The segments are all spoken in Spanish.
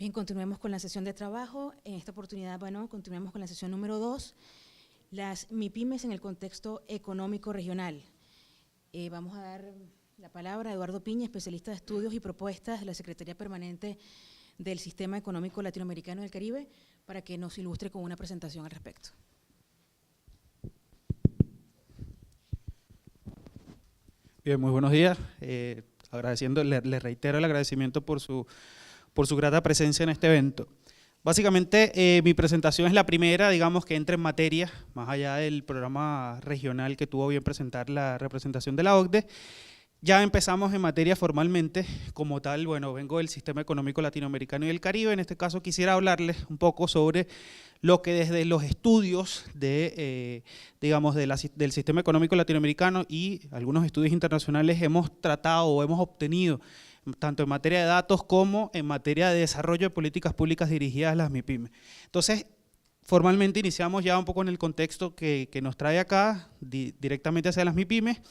Bien, continuemos con la sesión de trabajo. En esta oportunidad, bueno, continuemos con la sesión número 2, las MIPYMES en el contexto económico regional. Vamos a dar la palabra a Eduardo Piña, especialista de estudios y propuestas de la Secretaría Permanente del Sistema Económico Latinoamericano del Caribe, para que nos ilustre con una presentación al respecto. Bien, muy buenos días. Le reitero el agradecimiento por su grata presencia en este evento. Básicamente, mi presentación es la primera, digamos, que entra en materia, más allá del programa regional que tuvo bien presentar la representación de la OCDE. Ya empezamos en materia formalmente, como tal, bueno, vengo del Sistema Económico Latinoamericano y del Caribe. En este caso quisiera hablarles un poco sobre lo que desde los estudios del Sistema Económico Latinoamericano y algunos estudios internacionales hemos tratado o hemos obtenido, tanto en materia de datos como en materia de desarrollo de políticas públicas dirigidas a las MIPYMES. Entonces, formalmente iniciamos ya un poco en el contexto que nos trae acá, directamente hacia las MIPYMES,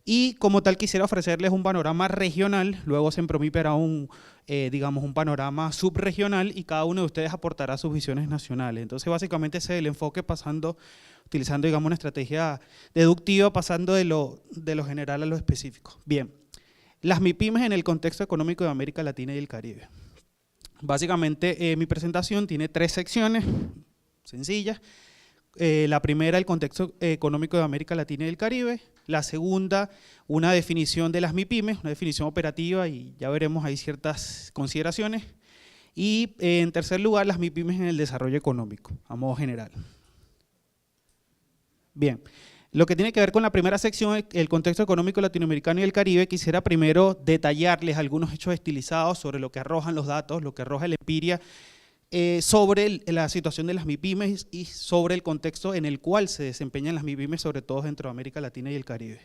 y como tal quisiera ofrecerles un panorama regional, luego se promipera un panorama subregional y cada uno de ustedes aportará sus visiones nacionales. Entonces básicamente ese es el enfoque utilizando digamos una estrategia deductiva, pasando de lo general a lo específico. Bien, las MIPYMES en el contexto económico de América Latina y el Caribe. Básicamente mi presentación tiene 3 secciones sencillas. La primera, el contexto económico de América Latina y el Caribe. La segunda, una definición de las MIPYMES, una definición operativa, y ya veremos ahí ciertas consideraciones. Y en tercer lugar, las MIPYMES en el desarrollo económico, a modo general. Bien, lo que tiene que ver con la primera sección, el contexto económico latinoamericano y el Caribe, quisiera primero detallarles algunos hechos estilizados sobre lo que arrojan los datos, lo que arroja el Empiria, sobre la situación de las MIPYMES y sobre el contexto en el cual se desempeñan las MIPYMES, sobre todo dentro de América Latina y el Caribe.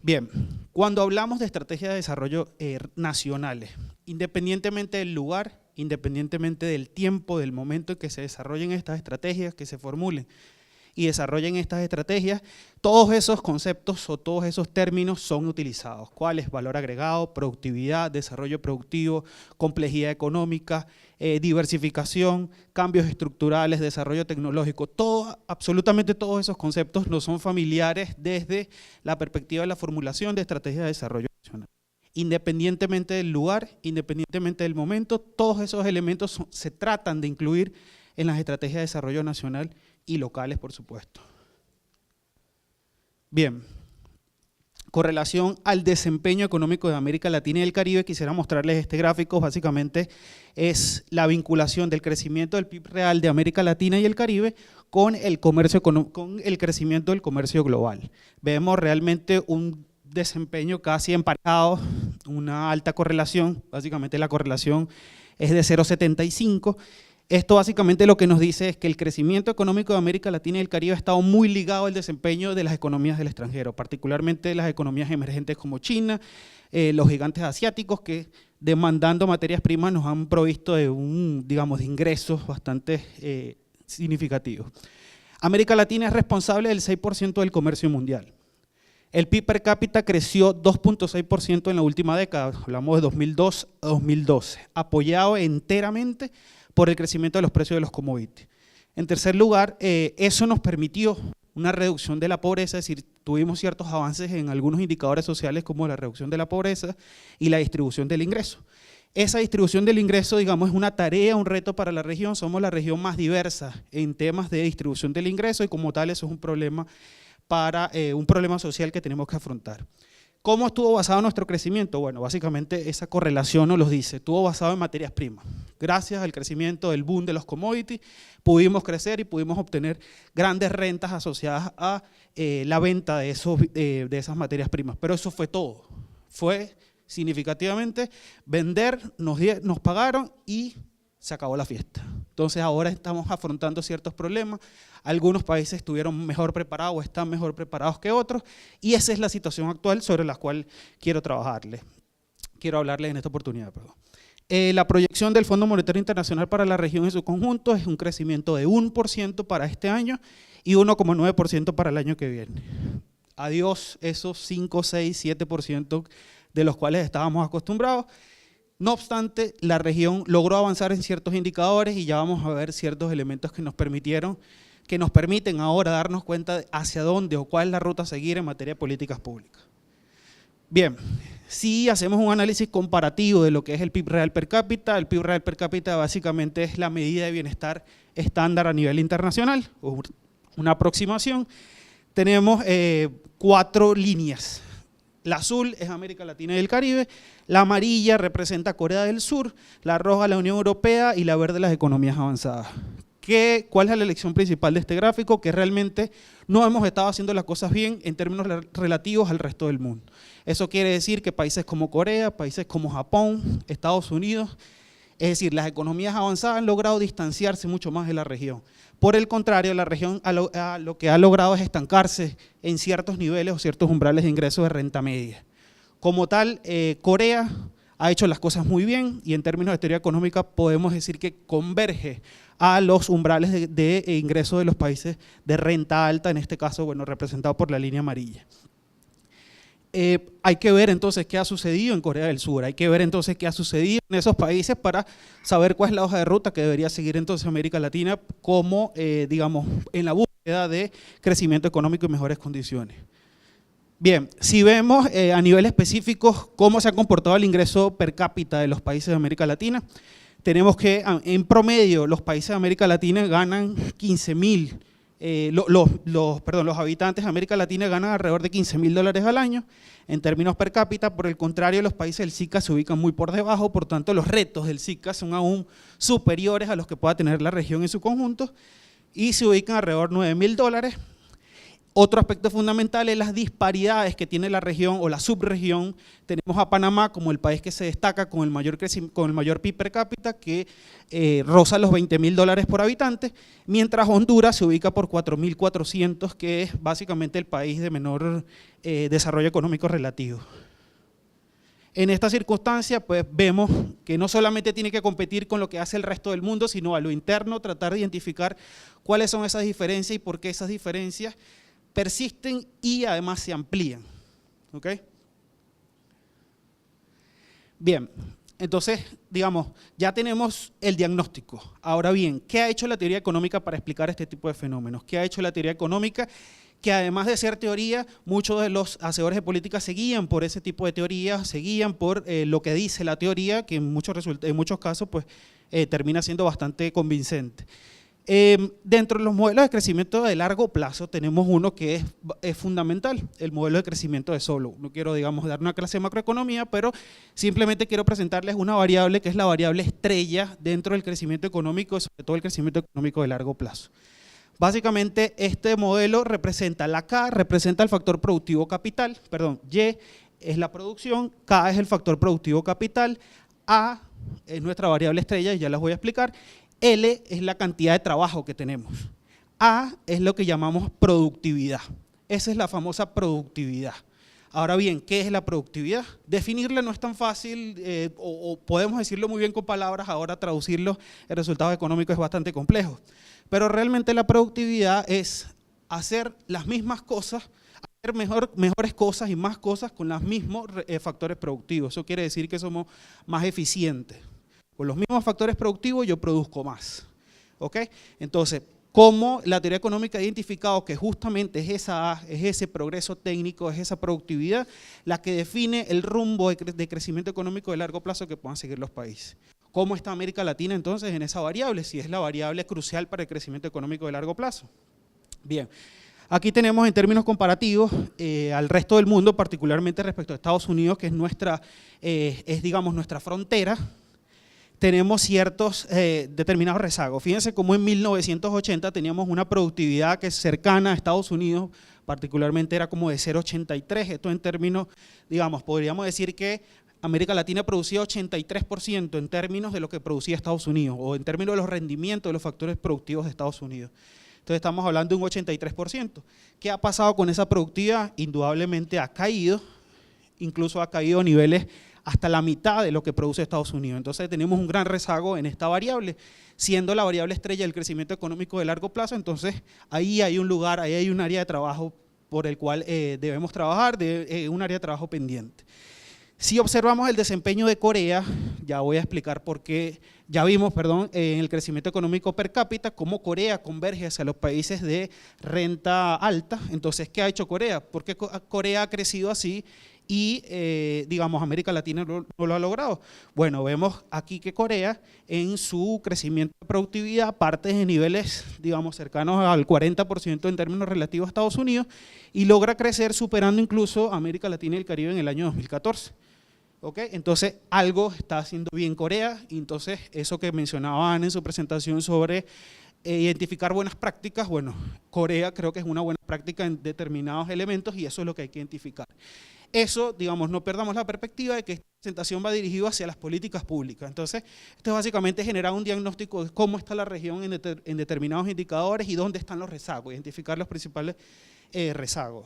Bien, cuando hablamos de estrategias de desarrollo nacionales, independientemente del lugar, independientemente del tiempo, del momento en que se desarrollen estas estrategias, que se formulen y desarrollen estas estrategias, todos esos conceptos o todos esos términos son utilizados. ¿Cuáles? Valor agregado, productividad, desarrollo productivo, complejidad económica, diversificación, cambios estructurales, desarrollo tecnológico. Absolutamente todos esos conceptos nos son familiares desde la perspectiva de la formulación de estrategias de desarrollo nacional. Independientemente del lugar, independientemente del momento, todos esos elementos se tratan de incluir en las estrategias de desarrollo nacional y locales, por supuesto. Bien, con relación al desempeño económico de América Latina y el Caribe, quisiera mostrarles este gráfico. Básicamente es la vinculación del crecimiento del PIB real de América Latina y el Caribe con el crecimiento del comercio global. Vemos realmente un desempeño casi emparejado, una alta correlación. Básicamente la correlación es de 0,75. Esto básicamente lo que nos dice es que el crecimiento económico de América Latina y el Caribe ha estado muy ligado al desempeño de las economías del extranjero, particularmente las economías emergentes como China, los gigantes asiáticos que demandando materias primas nos han provisto de de ingresos bastante significativos. América Latina es responsable del 6% del comercio mundial. El PIB per cápita creció 2,6% en la última década, hablamos de 2002 a 2012, apoyado enteramente por el crecimiento de los precios de los commodities. En tercer lugar, eso nos permitió una reducción de la pobreza, es decir, tuvimos ciertos avances en algunos indicadores sociales como la reducción de la pobreza y la distribución del ingreso. Esa distribución del ingreso, digamos, es una tarea, un reto para la región. Somos la región más diversa en temas de distribución del ingreso y como tal eso es un problema social que tenemos que afrontar. ¿Cómo estuvo basado nuestro crecimiento? Bueno, básicamente esa correlación nos lo dice, estuvo basado en materias primas. Gracias al crecimiento del boom de los commodities, pudimos crecer y pudimos obtener grandes rentas asociadas a la venta de esas materias primas. Pero eso fue todo, fue significativamente vender, nos pagaron y se acabó la fiesta. Entonces ahora estamos afrontando ciertos problemas, algunos países estuvieron mejor preparados o están mejor preparados que otros y esa es la situación actual sobre la cual quiero hablarles en esta oportunidad. La proyección del Fondo Monetario Internacional para la región en su conjunto es un crecimiento de 1% para este año y 1,9% para el año que viene. Adiós esos 5, 6, 7% de los cuales estábamos acostumbrados. No obstante, la región logró avanzar en ciertos indicadores y ya vamos a ver ciertos elementos que nos permiten ahora darnos cuenta de hacia dónde o cuál es la ruta a seguir en materia de políticas públicas. Bien, si hacemos un análisis comparativo de lo que es el PIB real per cápita, el PIB real per cápita básicamente es la medida de bienestar estándar a nivel internacional, una aproximación. Tenemos 4 líneas. La azul es América Latina y el Caribe, la amarilla representa Corea del Sur, la roja la Unión Europea y la verde las economías avanzadas. ¿Cuál es la lección principal de este gráfico? Que realmente no hemos estado haciendo las cosas bien en términos relativos al resto del mundo. Eso quiere decir que países como Corea, países como Japón, Estados Unidos, es decir, las economías avanzadas han logrado distanciarse mucho más de la región. Por el contrario, la región lo que ha logrado es estancarse en ciertos niveles o ciertos umbrales de ingresos de renta media. Como tal, Corea ha hecho las cosas muy bien y en términos de teoría económica podemos decir que converge a los umbrales de ingresos de los países de renta alta, en este caso, bueno, representado por la línea amarilla. Hay que ver entonces qué ha sucedido en Corea del Sur, hay que ver entonces qué ha sucedido en esos países para saber cuál es la hoja de ruta que debería seguir entonces América Latina como, digamos, en la búsqueda de crecimiento económico y mejores condiciones. Bien, si vemos a nivel específico cómo se ha comportado el ingreso per cápita de los países de América Latina, tenemos que en promedio los países de América Latina ganan 15.000, los habitantes de América Latina ganan alrededor de $15.000 al año en términos per cápita. Por el contrario, los países del SICA se ubican muy por debajo, por tanto los retos del SICA son aún superiores a los que pueda tener la región en su conjunto y se ubican alrededor de $9.000. Otro aspecto fundamental es las disparidades que tiene la región o la subregión. Tenemos a Panamá como el país que se destaca con el mayor PIB per cápita, que roza los $20.000 por habitante, mientras Honduras se ubica por 4.400, que es básicamente el país de menor desarrollo económico relativo. En esta circunstancia, pues vemos que no solamente tiene que competir con lo que hace el resto del mundo, sino a lo interno, tratar de identificar cuáles son esas diferencias y por qué esas diferencias persisten y además se amplían. ¿Ok? Bien, entonces, digamos, ya tenemos el diagnóstico. Ahora bien, ¿qué ha hecho la teoría económica para explicar este tipo de fenómenos? ¿Qué ha hecho la teoría económica? Que además de ser teoría, muchos de los hacedores de política se guían por ese tipo de teoría, se guían por lo que dice la teoría, que en muchos casos pues, termina siendo bastante convincente. Dentro de los modelos de crecimiento de largo plazo tenemos uno que es fundamental, el modelo de crecimiento de Solow. No quiero, digamos, dar una clase de macroeconomía, pero simplemente quiero presentarles una variable que es la variable estrella dentro del crecimiento económico, sobre todo el crecimiento económico de largo plazo. Básicamente este modelo representa, la K representa el factor productivo capital, perdón, Y es la producción, K es el factor productivo capital, A es nuestra variable estrella y ya las voy a explicar, L es la cantidad de trabajo que tenemos. A es lo que llamamos productividad. Esa es la famosa productividad. Ahora bien, ¿qué es la productividad? Definirla no es tan fácil, o podemos decirlo muy bien con palabras, ahora traducirlo en resultados económicos es bastante complejo. Pero realmente la productividad es hacer las mismas cosas, hacer mejores cosas y más cosas con los mismos factores productivos. Eso quiere decir que somos más eficientes. Con los mismos factores productivos yo produzco más. ¿Ok? Entonces, como la teoría económica ha identificado que justamente es ese progreso técnico, es esa productividad la que define el rumbo de crecimiento económico de largo plazo que puedan seguir los países. ¿Cómo está América Latina entonces en esa variable? Si es la variable crucial para el crecimiento económico de largo plazo. Bien, aquí tenemos en términos comparativos al resto del mundo, particularmente respecto a Estados Unidos, que es digamos nuestra frontera. Tenemos ciertos determinados rezagos. Fíjense cómo en 1980 teníamos una productividad que es cercana a Estados Unidos, particularmente era como de 0,83. Esto en términos, digamos, podríamos decir que América Latina producía 83% en términos de lo que producía Estados Unidos, o en términos de los rendimientos de los factores productivos de Estados Unidos. Entonces estamos hablando de un 83%. ¿Qué ha pasado con esa productividad? Indudablemente ha caído, incluso ha caído a niveles hasta la mitad de lo que produce Estados Unidos. Entonces tenemos un gran rezago en esta variable, siendo la variable estrella del crecimiento económico de largo plazo. Entonces ahí hay un lugar, ahí hay un área de trabajo por el cual debemos trabajar, un área de trabajo pendiente. Si observamos el desempeño de Corea, ya voy a explicar por qué, ya vimos, perdón, en el crecimiento económico per cápita, cómo Corea converge hacia los países de renta alta. Entonces, ¿qué ha hecho Corea? ¿Por qué Corea ha crecido así y, digamos, América Latina no lo ha logrado? Bueno, vemos aquí que Corea, en su crecimiento de productividad, parte de niveles, digamos, cercanos al 40% en términos relativos a Estados Unidos y logra crecer superando incluso a América Latina y el Caribe en el año 2014. ¿Okay? Entonces, algo está haciendo bien Corea, y entonces eso que mencionaba Ana en su presentación sobre identificar buenas prácticas, bueno, Corea creo que es una buena práctica en determinados elementos y eso es lo que hay que identificar. Eso, digamos, no perdamos la perspectiva de que esta presentación va dirigida hacia las políticas públicas. Entonces, esto es básicamente generar un diagnóstico de cómo está la región en determinados indicadores y dónde están los rezagos, identificar los principales rezagos.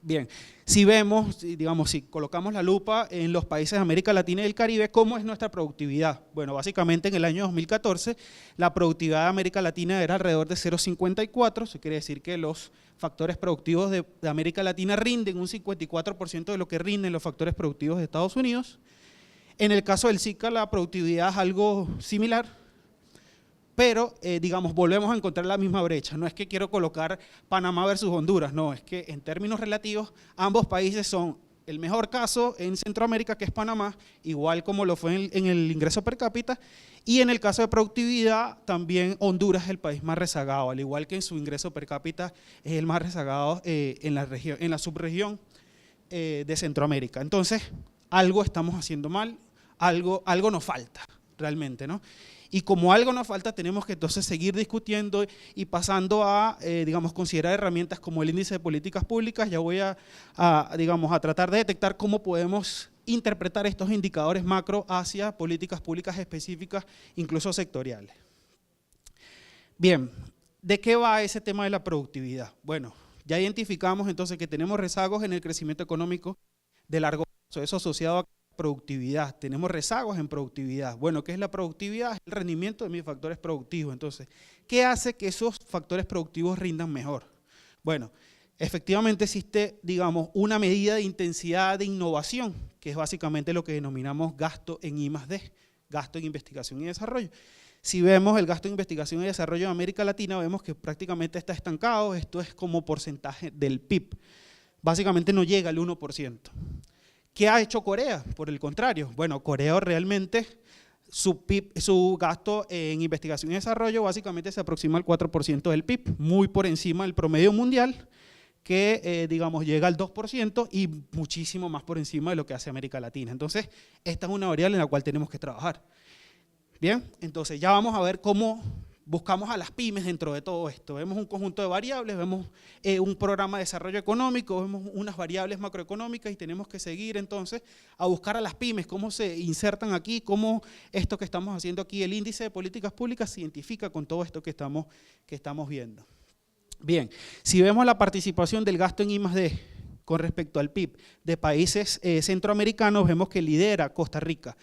Bien, si vemos, digamos, si colocamos la lupa en los países de América Latina y el Caribe, ¿cómo es nuestra productividad? Bueno, básicamente en el año 2014 la productividad de América Latina era alrededor de 0,54, eso quiere decir que los factores productivos de América Latina rinden un 54% de lo que rinden los factores productivos de Estados Unidos. En el caso del SICA la productividad es algo similar, pero, digamos, volvemos a encontrar la misma brecha. No es que quiero colocar Panamá versus Honduras, no, es que en términos relativos ambos países son el mejor caso en Centroamérica, que es Panamá, igual como lo fue en el ingreso per cápita, y en el caso de productividad también Honduras es el país más rezagado, al igual que en su ingreso per cápita es el más rezagado en la subregión de Centroamérica. Entonces, algo estamos haciendo mal, algo nos falta realmente, ¿no? Y como algo nos falta, tenemos que entonces seguir discutiendo y pasando a, digamos, considerar herramientas como el índice de políticas públicas. Ya voy digamos, a tratar de detectar cómo podemos interpretar estos indicadores macro hacia políticas públicas específicas, incluso sectoriales. Bien, ¿de qué va ese tema de la productividad? Bueno, ya identificamos entonces que tenemos rezagos en el crecimiento económico de largo plazo, eso asociado a productividad, tenemos rezagos en productividad. Bueno, ¿qué es la productividad? Es el rendimiento de mis factores productivos. Entonces, ¿qué hace que esos factores productivos rindan mejor? Bueno, efectivamente existe, digamos, una medida de intensidad de innovación, que es básicamente lo que denominamos gasto en I+D, gasto en investigación y desarrollo. Si vemos el gasto en investigación y desarrollo en América Latina, vemos que prácticamente está estancado, esto es como porcentaje del PIB. Básicamente no llega al 1%. ¿Qué ha hecho Corea? Por el contrario, bueno, Corea realmente, su PIB, su gasto en investigación y desarrollo básicamente se aproxima al 4% del PIB, muy por encima del promedio mundial, que digamos llega al 2% y muchísimo más por encima de lo que hace América Latina. Entonces, esta es una variable en la cual tenemos que trabajar. Bien, entonces ya vamos a ver cómo buscamos a las pymes dentro de todo esto. Vemos un conjunto de variables, vemos un programa de desarrollo económico, vemos unas variables macroeconómicas y tenemos que seguir entonces a buscar a las pymes, cómo se insertan aquí, cómo esto que estamos haciendo aquí, el índice de políticas públicas se identifica con todo esto que estamos viendo. Bien, si vemos la participación del gasto en I+D con respecto al PIB de países centroamericanos, vemos que lidera Costa Rica,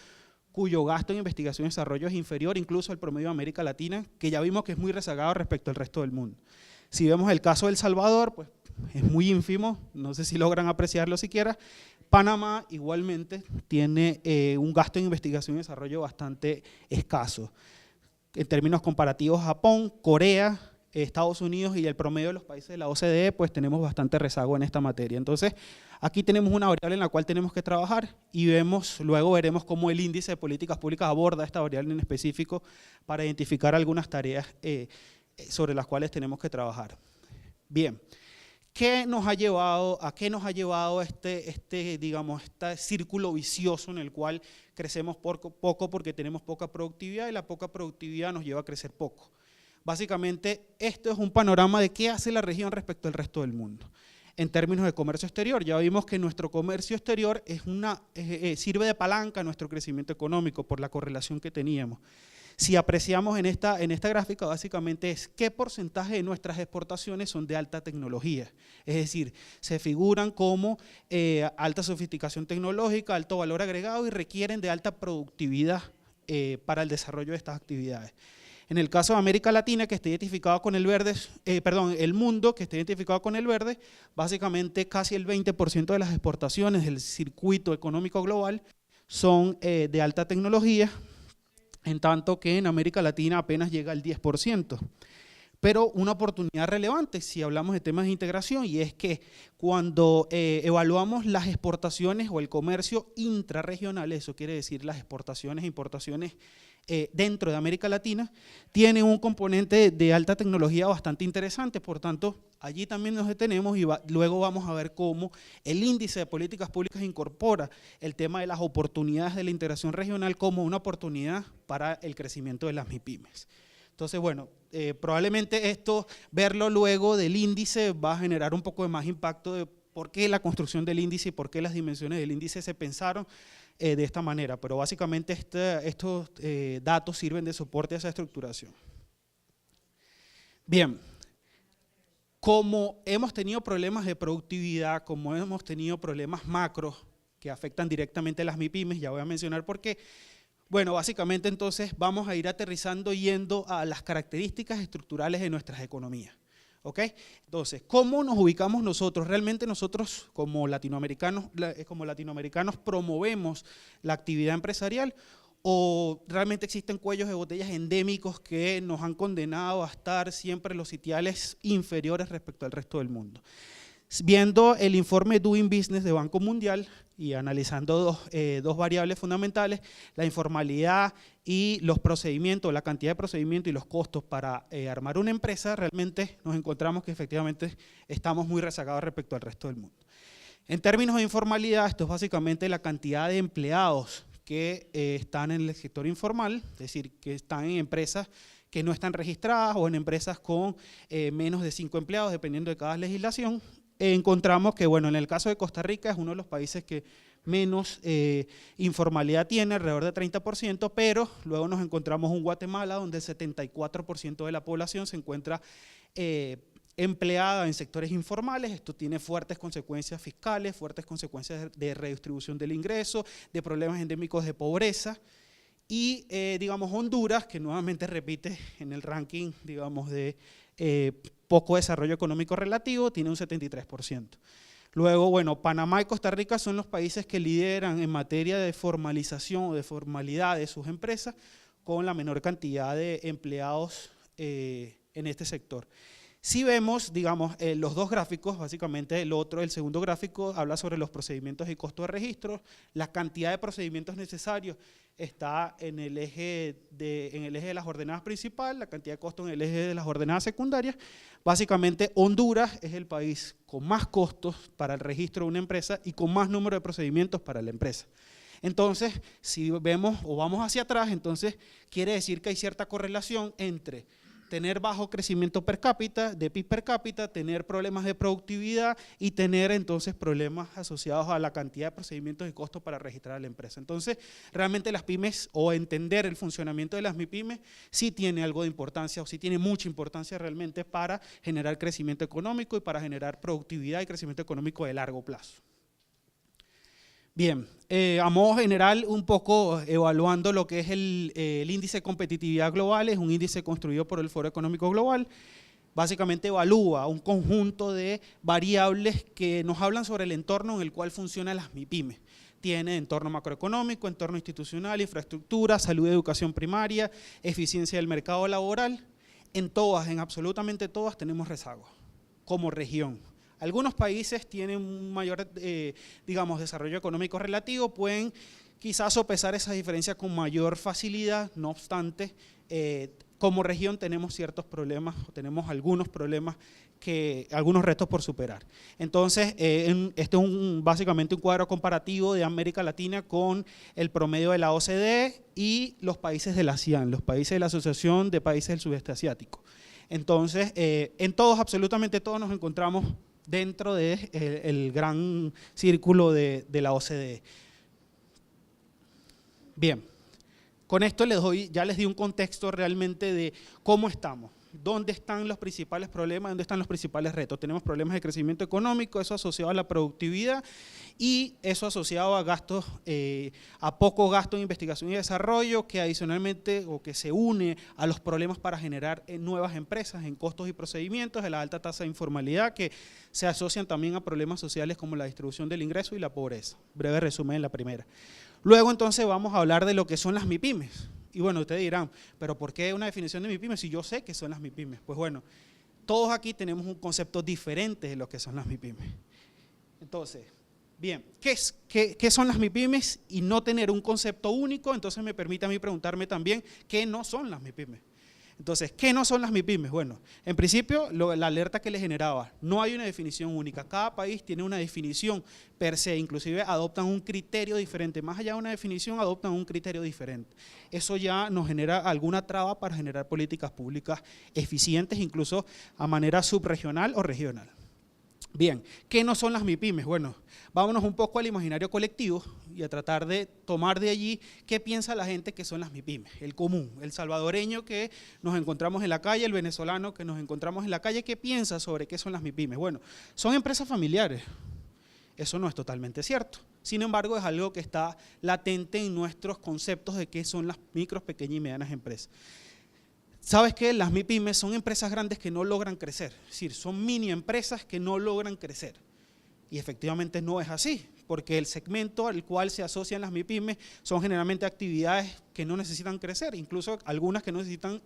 cuyo gasto en investigación y desarrollo es inferior incluso al promedio de América Latina, que ya vimos que es muy rezagado respecto al resto del mundo. Si vemos el caso de El Salvador, pues es muy ínfimo, no sé si logran apreciarlo siquiera. Panamá igualmente tiene un gasto en investigación y desarrollo bastante escaso. En términos comparativos, Japón, Corea, Estados Unidos y el promedio de los países de la OCDE, pues tenemos bastante rezago en esta materia. Entonces, aquí tenemos una variable en la cual tenemos que trabajar y luego veremos cómo el índice de políticas públicas aborda esta variable en específico para identificar algunas tareas sobre las cuales tenemos que trabajar. Bien, ¿a qué nos ha llevado digamos, este círculo vicioso en el cual crecemos poco porque tenemos poca productividad y la poca productividad nos lleva a crecer poco? Básicamente, esto es un panorama de qué hace la región respecto al resto del mundo. En términos de comercio exterior, ya vimos que nuestro comercio exterior sirve de palanca a nuestro crecimiento económico por la correlación que teníamos. Si apreciamos en esta gráfica, básicamente es qué porcentaje de nuestras exportaciones son de alta tecnología. Es decir, se figuran como alta sofisticación tecnológica, alto valor agregado y requieren de alta productividad para el desarrollo de estas actividades. En el caso de América Latina, que está identificado con el verde, el mundo que está identificado con el verde, básicamente casi el 20% de las exportaciones del circuito económico global son de alta tecnología, en tanto que en América Latina apenas llega al 10%. Pero una oportunidad relevante si hablamos de temas de integración, y es que cuando evaluamos las exportaciones o el comercio intrarregional, eso quiere decir las exportaciones e importaciones dentro de América Latina, tiene un componente de alta tecnología bastante interesante. Por tanto, allí también nos detenemos y luego vamos a ver cómo el índice de políticas públicas incorpora el tema de las oportunidades de la integración regional como una oportunidad para el crecimiento de las MIPYMES. Entonces, bueno, probablemente esto, verlo luego del índice, va a generar un poco de más impacto de por qué la construcción del índice y por qué las dimensiones del índice se pensaron de esta manera, pero básicamente estos datos sirven de soporte a esa estructuración. Bien, como hemos tenido problemas de productividad, como hemos tenido problemas macros que afectan directamente a las MIPYMES, ya voy a mencionar por qué. Bueno, básicamente entonces vamos a ir aterrizando yendo a las características estructurales de nuestras economías. ¿Ok? Entonces, ¿cómo nos ubicamos nosotros? Realmente nosotros como latinoamericanos promovemos la actividad empresarial, o realmente existen cuellos de botellas endémicos que nos han condenado a estar siempre en los sitiales inferiores respecto al resto del mundo. Viendo el informe Doing Business de Banco Mundial y analizando dos variables fundamentales, la informalidad y los procedimientos, la cantidad de procedimientos y los costos para armar una empresa, realmente nos encontramos que efectivamente estamos muy rezagados respecto al resto del mundo. En términos de informalidad, esto es básicamente la cantidad de empleados que están en el sector informal, es decir, que están en empresas que no están registradas o en empresas con menos de 5 empleados, dependiendo de cada legislación. Encontramos que, bueno, en el caso de Costa Rica es uno de los países que menos informalidad tiene, alrededor de 30%, pero luego nos encontramos un Guatemala donde el 74% de la población se encuentra empleada en sectores informales. Esto tiene fuertes consecuencias fiscales, fuertes consecuencias de redistribución del ingreso, de problemas endémicos de pobreza. Y, digamos, Honduras, que nuevamente repite en el ranking, digamos, de poco desarrollo económico relativo, tiene un 73%. Luego, bueno, Panamá y Costa Rica son los países que lideran en materia de formalización o de formalidad de sus empresas, con la menor cantidad de empleados en este sector. Si vemos, digamos, los dos gráficos, básicamente el segundo gráfico habla sobre los procedimientos y costos de registro. La cantidad de procedimientos necesarios está en el eje de las ordenadas principales, la cantidad de costos en el eje de las ordenadas secundarias. Básicamente, Honduras es el país con más costos para el registro de una empresa y con más número de procedimientos para la empresa. Entonces, si vemos o vamos hacia atrás, entonces quiere decir que hay cierta correlación entre tener bajo crecimiento per cápita, de PIB per cápita, tener problemas de productividad y tener entonces problemas asociados a la cantidad de procedimientos y costos para registrar a la empresa. Entonces, realmente las pymes, o entender el funcionamiento de las MIPYMES, sí tiene algo de importancia, o sí tiene mucha importancia realmente para generar crecimiento económico y para generar productividad y crecimiento económico de largo plazo. Bien, a modo general, un poco evaluando lo que es el índice de competitividad global, es un índice construido por el Foro Económico Global. Básicamente evalúa un conjunto de variables que nos hablan sobre el entorno en el cual funcionan las MIPYMES. Tiene entorno macroeconómico, entorno institucional, infraestructura, salud y educación primaria, eficiencia del mercado laboral. En absolutamente todas tenemos rezagos como región. Algunos países tienen un mayor, digamos, desarrollo económico relativo, pueden quizás sopesar esas diferencias con mayor facilidad. No obstante, como región tenemos ciertos problemas, tenemos algunos problemas, algunos retos por superar. Entonces, este es básicamente un cuadro comparativo de América Latina con el promedio de la OCDE y los países de la ASEAN, los países de la Asociación de Países del Sudeste Asiático. Entonces, absolutamente todos nos encontramos dentro del gran círculo de la OCDE. Bien, con esto ya les di un contexto realmente de cómo estamos. ¿dónde están los principales problemas? ¿Dónde están los principales retos? Tenemos problemas de crecimiento económico, eso asociado a la productividad y eso asociado a gastos, a poco gasto en investigación y desarrollo, que adicionalmente o que se une a los problemas para generar nuevas empresas en costos y procedimientos, de la alta tasa de informalidad, que se asocian también a problemas sociales como la distribución del ingreso y la pobreza. Breve resumen en la primera. Luego entonces vamos a hablar de lo que son las MIPYMES. Y bueno, ustedes dirán, ¿pero por qué una definición de MIPYME si yo sé qué son las MIPYMEs? Pues bueno, todos aquí tenemos un concepto diferente de lo que son las MIPYMEs. Entonces, bien, ¿qué son las MIPYMEs? Y no tener un concepto único, entonces me permite a mí preguntarme también, ¿qué no son las MIPYMEs? Entonces, ¿qué no son las MIPYMEs? Bueno, en principio, la alerta que le generaba, no hay una definición única, cada país tiene una definición per se, inclusive adoptan un criterio diferente, más allá de una definición, adoptan un criterio diferente. Eso ya nos genera alguna traba para generar políticas públicas eficientes, incluso a manera subregional o regional. Bien, ¿qué no son las MIPYMEs? Bueno, vámonos un poco al imaginario colectivo y a tratar de tomar de allí qué piensa la gente que son las MIPYMEs, el común, el salvadoreño que nos encontramos en la calle, el venezolano que nos encontramos en la calle, ¿qué piensa sobre qué son las MIPYMEs? Bueno, son empresas familiares, eso no es totalmente cierto, sin embargo es algo que está latente en nuestros conceptos de qué son las micros, pequeñas y medianas empresas. ¿Sabes qué? Las MIPYMEs son empresas grandes que no logran crecer, es decir, son mini empresas que no logran crecer. Y efectivamente no es así, porque el segmento al cual se asocian las MIPYMEs son generalmente actividades que no necesitan crecer, incluso algunas que no necesitan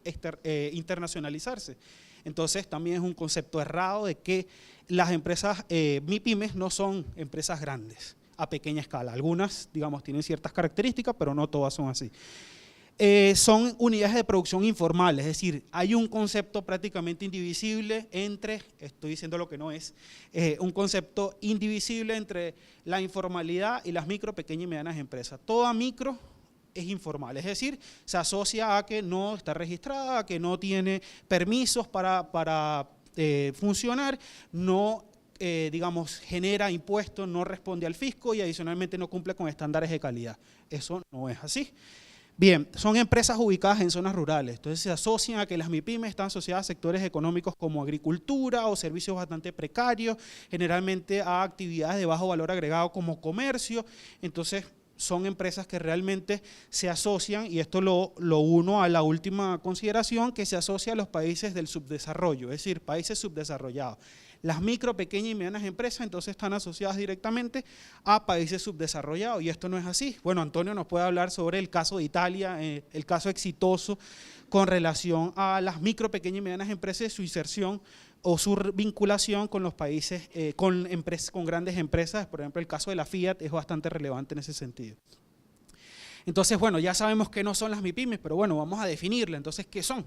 internacionalizarse. Entonces también es un concepto errado de que las empresas MIPYMEs no son empresas grandes a pequeña escala. Algunas, digamos, tienen ciertas características, pero no todas son así. Son unidades de producción informales, es decir, hay un concepto prácticamente indivisible entre, estoy diciendo lo que no es, un concepto indivisible entre la informalidad y las micro, pequeñas y medianas empresas. Toda micro es informal, es decir, se asocia a que no está registrada, a que no tiene permisos para funcionar, no digamos, genera impuestos, no responde al fisco y adicionalmente no cumple con estándares de calidad. Eso no es así. Bien, son empresas ubicadas en zonas rurales, entonces se asocian a que las MIPYMEs están asociadas a sectores económicos como agricultura o servicios bastante precarios, generalmente a actividades de bajo valor agregado como comercio, entonces son empresas que realmente se asocian, y esto lo uno a la última consideración, que se asocia a los países del subdesarrollo, es decir, países subdesarrollados. Las micro, pequeñas y medianas empresas entonces están asociadas directamente a países subdesarrollados y esto no es así. Bueno, Antonio nos puede hablar sobre el caso de Italia, el caso exitoso con relación a las micro, pequeñas y medianas empresas, su inserción o su vinculación con los países, con grandes empresas. Por ejemplo, el caso de la Fiat es bastante relevante en ese sentido. Entonces, bueno, ya sabemos qué no son las MIPYMEs, pero bueno, vamos a definirla. Entonces, ¿qué son?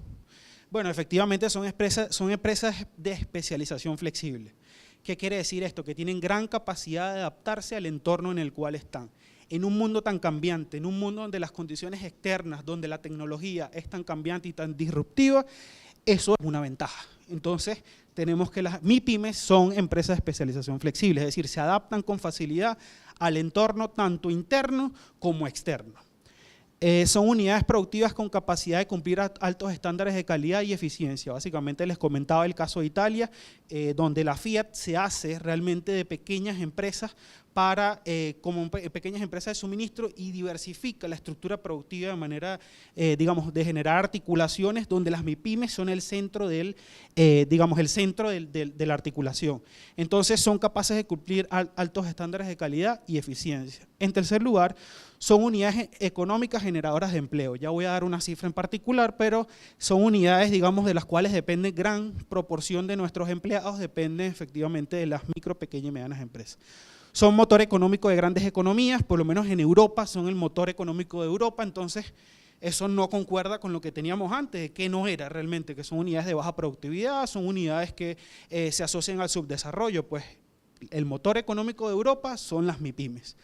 Bueno, efectivamente son empresas de especialización flexible. ¿Qué quiere decir esto? Que tienen gran capacidad de adaptarse al entorno en el cual están. En un mundo tan cambiante, en un mundo donde las condiciones externas, donde la tecnología es tan cambiante y tan disruptiva, eso es una ventaja. Entonces, tenemos que las MIPYMEs son empresas de especialización flexible, es decir, se adaptan con facilidad al entorno tanto interno como externo. Son unidades productivas con capacidad de cumplir altos estándares de calidad y eficiencia. Básicamente les comentaba el caso de Italia, donde la Fiat se hace realmente de pequeñas empresas como pequeñas empresas de suministro y diversifica la estructura productiva de manera, digamos, de generar articulaciones donde las MIPYMEs son el centro de la articulación. Entonces son capaces de cumplir altos estándares de calidad y eficiencia. En tercer lugar, son unidades económicas generadoras de empleo. Ya voy a dar una cifra en particular, pero son unidades, digamos, de las cuales depende gran proporción de nuestros empleados, dependen efectivamente de las micro, pequeñas y medianas empresas. Son motor económico de grandes economías, por lo menos en Europa son el motor económico de Europa, entonces eso no concuerda con lo que teníamos antes, que no era realmente, que son unidades de baja productividad, son unidades que se asocian al subdesarrollo, pues el motor económico de Europa son las MIPYMEs.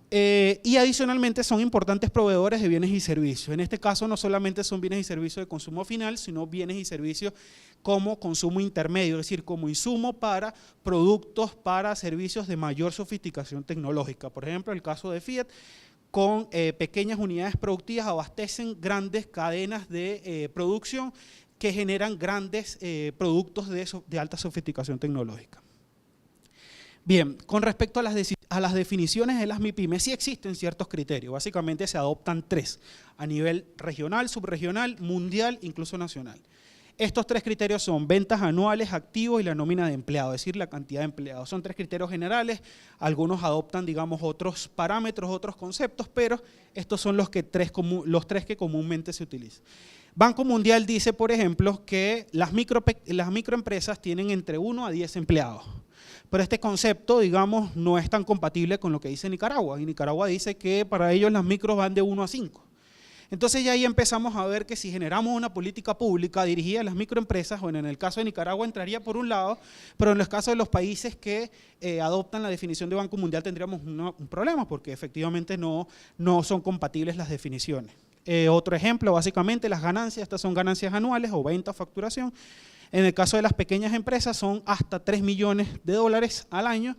Y adicionalmente son importantes proveedores de bienes y servicios. En este caso no solamente son bienes y servicios de consumo final, sino bienes y servicios como consumo intermedio, es decir, como insumo para productos, para servicios de mayor sofisticación tecnológica. Por ejemplo, el caso de Fiat, con pequeñas unidades productivas abastecen grandes cadenas de producción que generan grandes productos de alta sofisticación tecnológica. Bien, con respecto a las definiciones de las MIPYMES, sí existen ciertos criterios. Básicamente se adoptan 3, a nivel regional, subregional, mundial, incluso nacional. Estos 3 criterios son ventas anuales, activos y la nómina de empleados, es decir, la cantidad de empleados. Son 3 criterios generales, algunos adoptan, digamos, otros parámetros, otros conceptos, pero estos son los 3 que comúnmente se utilizan. Banco Mundial dice, por ejemplo, que las microempresas tienen entre 1 a 10 empleados. Pero este concepto, digamos, no es tan compatible con lo que dice Nicaragua. Y Nicaragua dice que para ellos las micros van de 1 a 5. Entonces ya ahí empezamos a ver que si generamos una política pública dirigida a las microempresas, bueno, en el caso de Nicaragua entraría por un lado, pero en los casos de los países que adoptan la definición de Banco Mundial tendríamos un problema, porque efectivamente no son compatibles las definiciones. Otro ejemplo, básicamente las ganancias, estas son ganancias anuales o venta, facturación. En el caso de las pequeñas empresas son hasta $3 millones al año.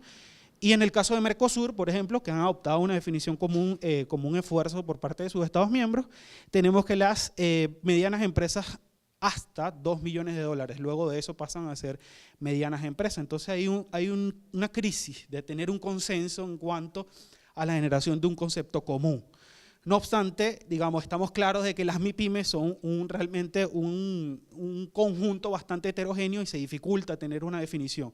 Y en el caso de Mercosur, por ejemplo, que han adoptado una definición común como un esfuerzo por parte de sus Estados miembros, tenemos que las medianas empresas hasta $2 millones, luego de eso pasan a ser medianas empresas. Entonces hay una crisis de tener un consenso en cuanto a la generación de un concepto común. No obstante, digamos, estamos claros de que las MIPYMES son realmente un conjunto bastante heterogéneo y se dificulta tener una definición.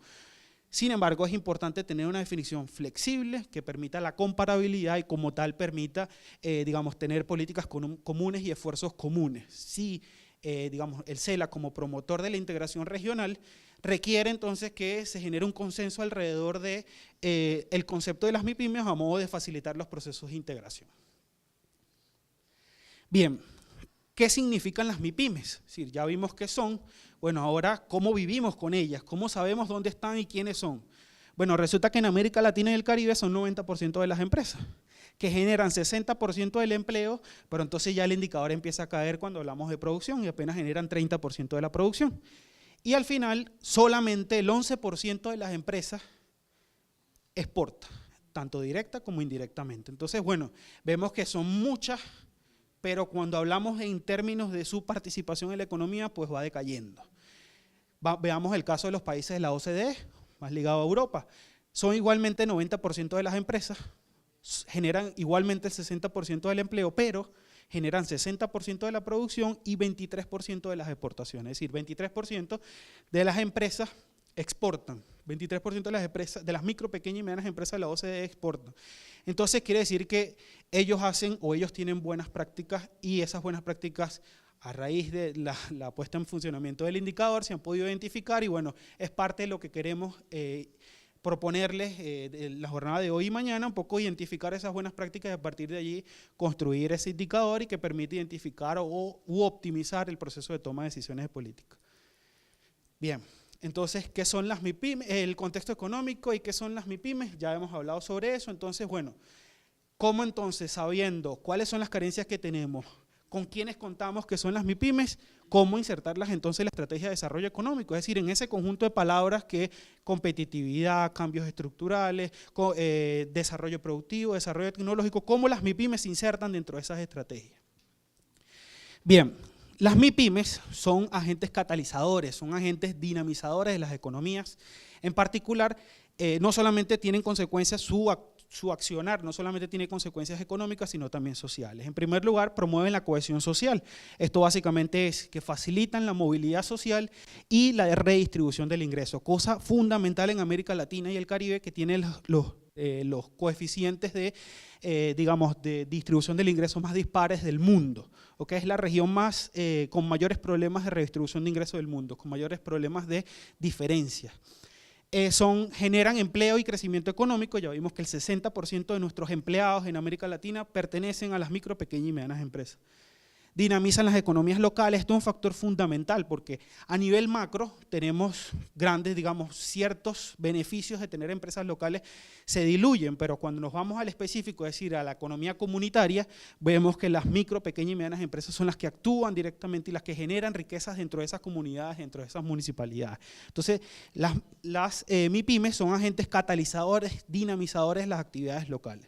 Sin embargo, es importante tener una definición flexible que permita la comparabilidad y como tal permita, digamos, tener políticas comunes y esfuerzos comunes. Si, digamos, el CELAC como promotor de la integración regional requiere entonces que se genere un consenso alrededor de el concepto de las MIPYMES a modo de facilitar los procesos de integración. Bien, ¿qué significan las MIPYMES? Es decir, ya vimos qué son. Bueno, ahora, ¿cómo vivimos con ellas? ¿Cómo sabemos dónde están y quiénes son? Bueno, resulta que en América Latina y el Caribe son 90% de las empresas, que generan 60% del empleo, pero entonces ya el indicador empieza a caer cuando hablamos de producción y apenas generan 30% de la producción. Y al final, solamente el 11% de las empresas exporta, tanto directa como indirectamente. Entonces, bueno, vemos que son muchas, pero cuando hablamos en términos de su participación en la economía, pues va decayendo. Veamos el caso de los países de la OCDE, más ligado a Europa. Son igualmente 90% de las empresas, generan igualmente el 60% del empleo, pero generan 60% de la producción y 23% de las exportaciones. Es decir, 23% de las empresas exportan, 23% de las micro, pequeñas y medianas empresas de la OCDE exportan. Entonces quiere decir que ellos tienen buenas prácticas y esas buenas prácticas a raíz de la puesta en funcionamiento del indicador se han podido identificar y bueno, es parte de lo que queremos proponerles de la jornada de hoy y mañana, un poco identificar esas buenas prácticas y a partir de allí construir ese indicador y que permite identificar u optimizar el proceso de toma de decisiones de política. Bien. Entonces, ¿qué son las MIPYMES? El contexto económico y qué son las MIPYMES, ya hemos hablado sobre eso. Entonces, bueno, ¿cómo entonces, sabiendo cuáles son las carencias que tenemos, con quiénes contamos que son las MIPYMES, cómo insertarlas entonces en la estrategia de desarrollo económico? Es decir, en ese conjunto de palabras que competitividad, cambios estructurales, desarrollo productivo, desarrollo tecnológico, ¿cómo las MIPYMES se insertan dentro de esas estrategias? Bien. Las MIPYMES son agentes catalizadores, son agentes dinamizadores de las economías. En particular, no solamente tienen consecuencias su accionar, no solamente tiene consecuencias económicas, sino también sociales. En primer lugar, promueven la cohesión social. Esto básicamente es que facilitan la movilidad social y la redistribución del ingreso, cosa fundamental en América Latina y el Caribe que tiene los coeficientes digamos, de distribución del ingreso más dispares del mundo. ¿Okay? Es la región con mayores problemas de redistribución de ingresos del mundo, con mayores problemas de diferencias. Generan empleo y crecimiento económico. Ya vimos que el 60% de nuestros empleados en América Latina pertenecen a las micro, pequeñas y medianas empresas. Dinamizan las economías locales. Esto es un factor fundamental porque a nivel macro tenemos grandes, digamos, ciertos beneficios de tener empresas locales se diluyen, pero cuando nos vamos al específico, es decir, a la economía comunitaria, vemos que las micro, pequeñas y medianas empresas son las que actúan directamente y las que generan riquezas dentro de esas comunidades, dentro de esas municipalidades. Entonces, las MIPYMES son agentes catalizadores, dinamizadores de las actividades locales.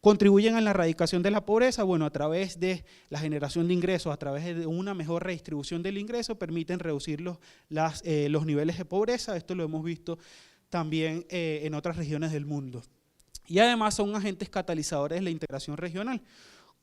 contribuyen a la erradicación de la pobreza, bueno, a través de la generación de ingresos, a través de una mejor redistribución del ingreso, permiten reducir los niveles de pobreza. Esto lo hemos visto también en otras regiones del mundo. Y además son agentes catalizadores de la integración regional.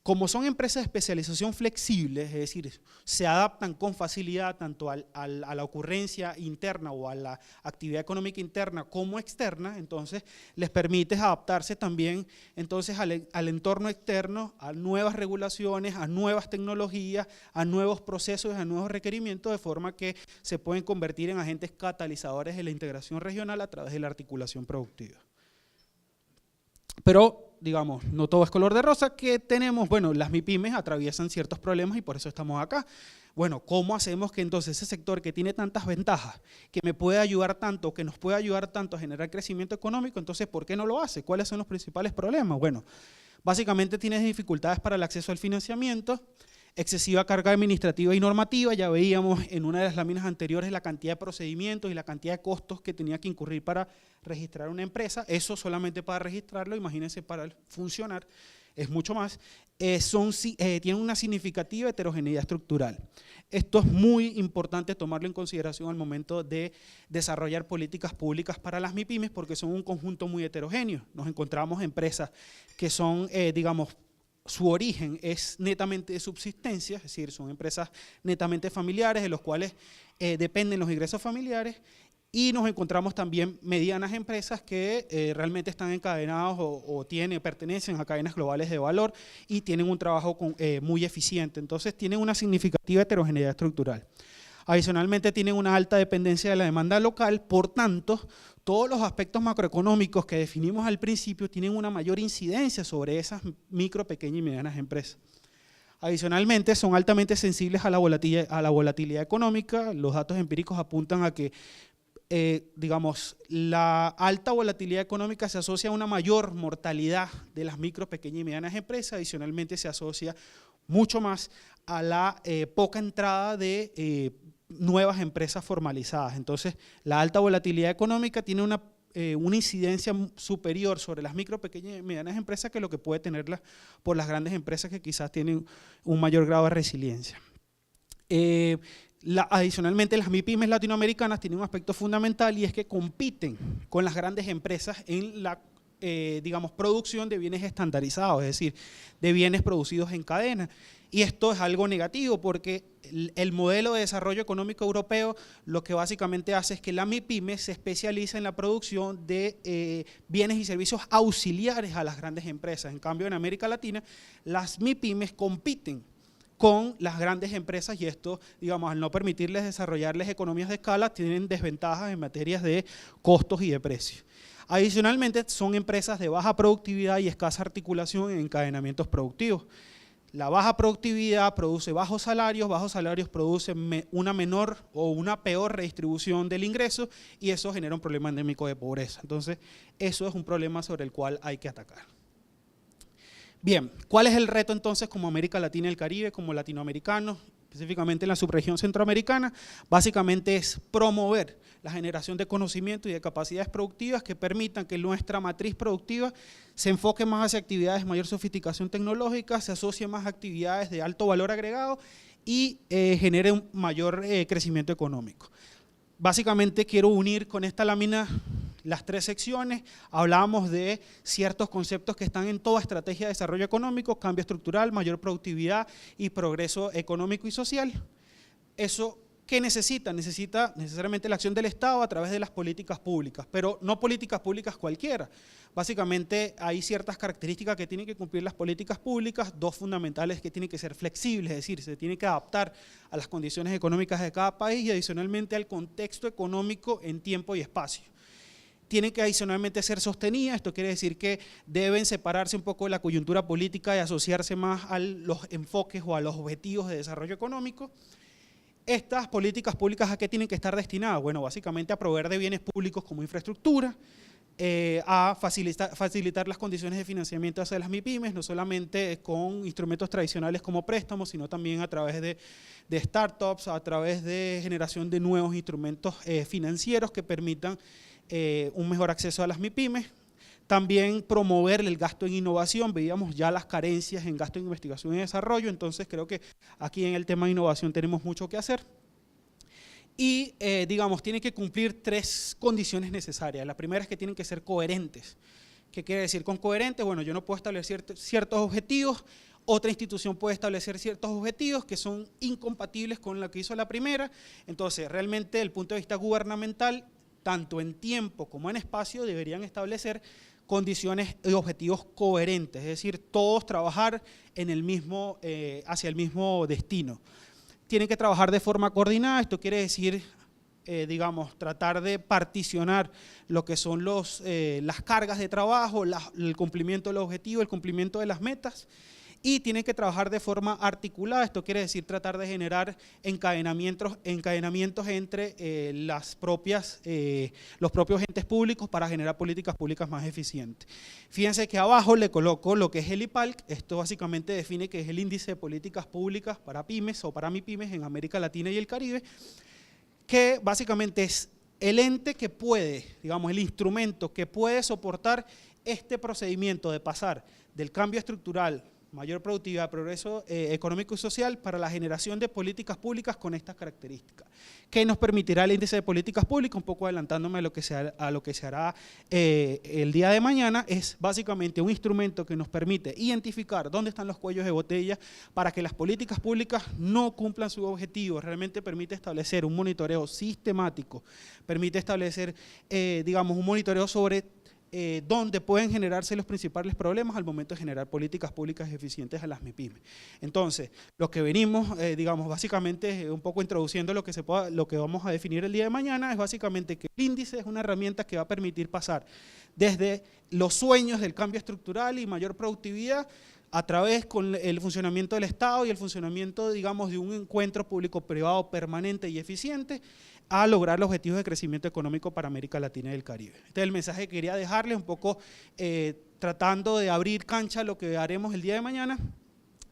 Como son empresas de especialización flexible, es decir, se adaptan con facilidad tanto a la ocurrencia interna o a la actividad económica interna como externa, entonces les permite adaptarse también entonces al entorno externo, a nuevas regulaciones, a nuevas tecnologías, a nuevos procesos, a nuevos requerimientos, de forma que se pueden convertir en agentes catalizadores de la integración regional a través de la articulación productiva. Pero, digamos, no todo es color de rosa. ¿Qué tenemos? Bueno, las MIPYMES atraviesan ciertos problemas y por eso estamos acá. Bueno, ¿cómo hacemos que entonces ese sector que tiene tantas ventajas, que me puede ayudar tanto, que nos puede ayudar tanto a generar crecimiento económico, entonces ¿por qué no lo hace? ¿Cuáles son los principales problemas? Bueno, básicamente tienes dificultades para el acceso al financiamiento, excesiva carga administrativa y normativa. Ya veíamos en una de las láminas anteriores la cantidad de procedimientos y la cantidad de costos que tenía que incurrir para registrar una empresa. Eso solamente para registrarlo, imagínense para funcionar, es mucho más. Tienen una significativa heterogeneidad estructural. Esto es muy importante tomarlo en consideración al momento de desarrollar políticas públicas para las MIPYMES, porque son un conjunto muy heterogéneo. Nos encontramos empresas que son, digamos, su origen es netamente de subsistencia, es decir, son empresas netamente familiares, de los cuales dependen los ingresos familiares, y nos encontramos también medianas empresas que realmente están encadenadas o pertenecen a cadenas globales de valor y tienen un trabajo muy eficiente. Entonces tienen una significativa heterogeneidad estructural. Adicionalmente tienen una alta dependencia de la demanda local, por tanto, todos los aspectos macroeconómicos que definimos al principio tienen una mayor incidencia sobre esas micro, pequeñas y medianas empresas. Adicionalmente, son altamente sensibles a la volatilidad económica. Los datos empíricos apuntan a que, digamos, la alta volatilidad económica se asocia a una mayor mortalidad de las micro, pequeñas y medianas empresas. Adicionalmente, se asocia mucho más a la poca entrada de nuevas empresas formalizadas. Entonces, la alta volatilidad económica tiene una incidencia superior sobre las micro, pequeñas y medianas empresas que lo que puede tenerlas por las grandes empresas que quizás tienen un mayor grado de resiliencia. Adicionalmente, las MIPYMES latinoamericanas tienen un aspecto fundamental y es que compiten con las grandes empresas en la digamos, producción de bienes estandarizados, es decir, de bienes producidos en cadena. Y esto es algo negativo porque el modelo de desarrollo económico europeo lo que básicamente hace es que la MIPYME se especializa en la producción de bienes y servicios auxiliares a las grandes empresas. En cambio, en América Latina, las MIPYMES compiten con las grandes empresas y esto, digamos, al no permitirles desarrollarles economías de escala, tienen desventajas en materias de costos y de precios. Adicionalmente, son empresas de baja productividad y escasa articulación en encadenamientos productivos. La baja productividad produce bajos salarios producen una menor o una peor redistribución del ingreso y eso genera un problema endémico de pobreza. Entonces, eso es un problema sobre el cual hay que atacar. Bien, ¿cuál es el reto entonces como América Latina y el Caribe, como latinoamericanos, específicamente en la subregión centroamericana? Básicamente es promover la generación de conocimiento y de capacidades productivas que permitan que nuestra matriz productiva se enfoque más hacia actividades de mayor sofisticación tecnológica, se asocie más a actividades de alto valor agregado y genere un mayor crecimiento económico. Básicamente quiero unir con esta lámina las tres secciones. Hablábamos de ciertos conceptos que están en toda estrategia de desarrollo económico: cambio estructural, mayor productividad y progreso económico y social. Eso, ¿qué necesita? Necesita necesariamente la acción del Estado a través de las políticas públicas, pero no políticas públicas cualquiera. Básicamente hay ciertas características que tienen que cumplir las políticas públicas, dos fundamentales: que tienen que ser flexibles, es decir, se tiene que adaptar a las condiciones económicas de cada país y adicionalmente al contexto económico en tiempo y espacio. Tienen que adicionalmente ser sostenidas, esto quiere decir que deben separarse un poco de la coyuntura política y asociarse más a los enfoques o a los objetivos de desarrollo económico. Estas políticas públicas, ¿a qué tienen que estar destinadas? Bueno, básicamente a proveer de bienes públicos como infraestructura, a facilitar las condiciones de financiamiento hacia las MIPYMES, no solamente con instrumentos tradicionales como préstamos, sino también a través de startups, a través de generación de nuevos instrumentos financieros que permitan un mejor acceso a las MIPYMES. También promover el gasto en innovación, veíamos ya las carencias en gasto en investigación y desarrollo, entonces creo que aquí en el tema de innovación tenemos mucho que hacer. Y, digamos, tienen que cumplir 3 condiciones necesarias. La primera es que tienen que ser coherentes. ¿Qué quiere decir con coherentes? Bueno, yo no puedo establecer ciertos objetivos, otra institución puede establecer ciertos objetivos que son incompatibles con lo que hizo la primera. Entonces, realmente, desde el punto de vista gubernamental, tanto en tiempo como en espacio, deberían establecer condiciones y objetivos coherentes, es decir, todos trabajar en el mismo, hacia el mismo destino. Tienen que trabajar de forma coordinada, esto quiere decir, digamos, tratar de particionar lo que son las cargas de trabajo, el cumplimiento del objetivo, el cumplimiento de las metas, y tienen que trabajar de forma articulada, esto quiere decir tratar de generar encadenamientos entre los propios entes públicos para generar políticas públicas más eficientes. Fíjense que abajo le coloco lo que es el IPALC, esto básicamente define que es el índice de políticas públicas para pymes o para MIPYMES en América Latina y el Caribe, que básicamente es el ente que puede, digamos, el instrumento que puede soportar este procedimiento de pasar del cambio estructural, mayor productividad, progreso económico y social para la generación de políticas públicas con estas características. ¿Qué nos permitirá el índice de políticas públicas? Un poco adelantándome a lo que se hará el día de mañana, es básicamente un instrumento que nos permite identificar dónde están los cuellos de botella para que las políticas públicas no cumplan su objetivo. Realmente permite establecer un monitoreo sistemático, permite establecer, digamos, un monitoreo sobre donde pueden generarse los principales problemas al momento de generar políticas públicas eficientes a las MIPYMES. Entonces, lo que venimos, digamos, básicamente un poco introduciendo lo que vamos a definir el día de mañana es básicamente que el índice es una herramienta que va a permitir pasar desde los sueños del cambio estructural y mayor productividad a través con el funcionamiento del Estado y el funcionamiento, digamos, de un encuentro público-privado permanente y eficiente a lograr los objetivos de crecimiento económico para América Latina y el Caribe. Este es el mensaje que quería dejarles, un poco tratando de abrir cancha a lo que haremos el día de mañana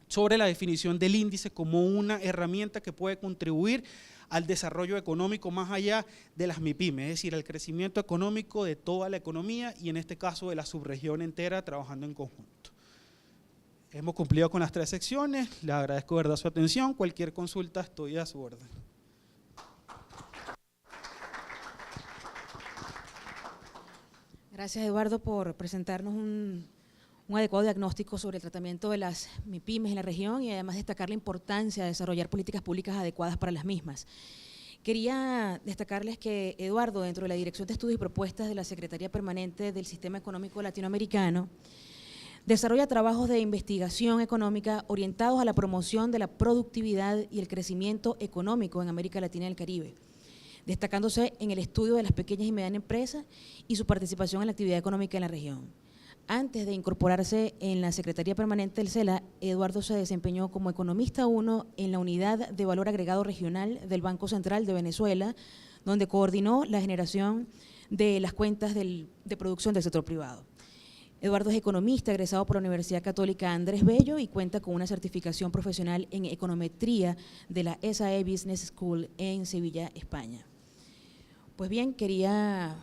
sobre la definición del índice como una herramienta que puede contribuir al desarrollo económico más allá de las MIPYMES, es decir, al crecimiento económico de toda la economía y en este caso de la subregión entera trabajando en conjunto. Hemos cumplido con las 3 secciones, les agradezco de verdad su atención, cualquier consulta estoy a su orden. Gracias, Eduardo, por presentarnos un adecuado diagnóstico sobre el tratamiento de las MIPYMES en la región y además destacar la importancia de desarrollar políticas públicas adecuadas para las mismas. Quería destacarles que Eduardo, dentro de la Dirección de Estudios y Propuestas de la Secretaría Permanente del Sistema Económico Latinoamericano, desarrolla trabajos de investigación económica orientados a la promoción de la productividad y el crecimiento económico en América Latina y el Caribe, destacándose en el estudio de las pequeñas y medianas empresas y su participación en la actividad económica en la región. Antes de incorporarse en la Secretaría Permanente del CELA, Eduardo se desempeñó como economista 1 en la Unidad de Valor Agregado Regional del Banco Central de Venezuela, donde coordinó la generación de las cuentas de producción del sector privado. Eduardo es economista egresado por la Universidad Católica Andrés Bello y cuenta con una certificación profesional en econometría de la SAE Business School en Sevilla, España. Pues bien, quería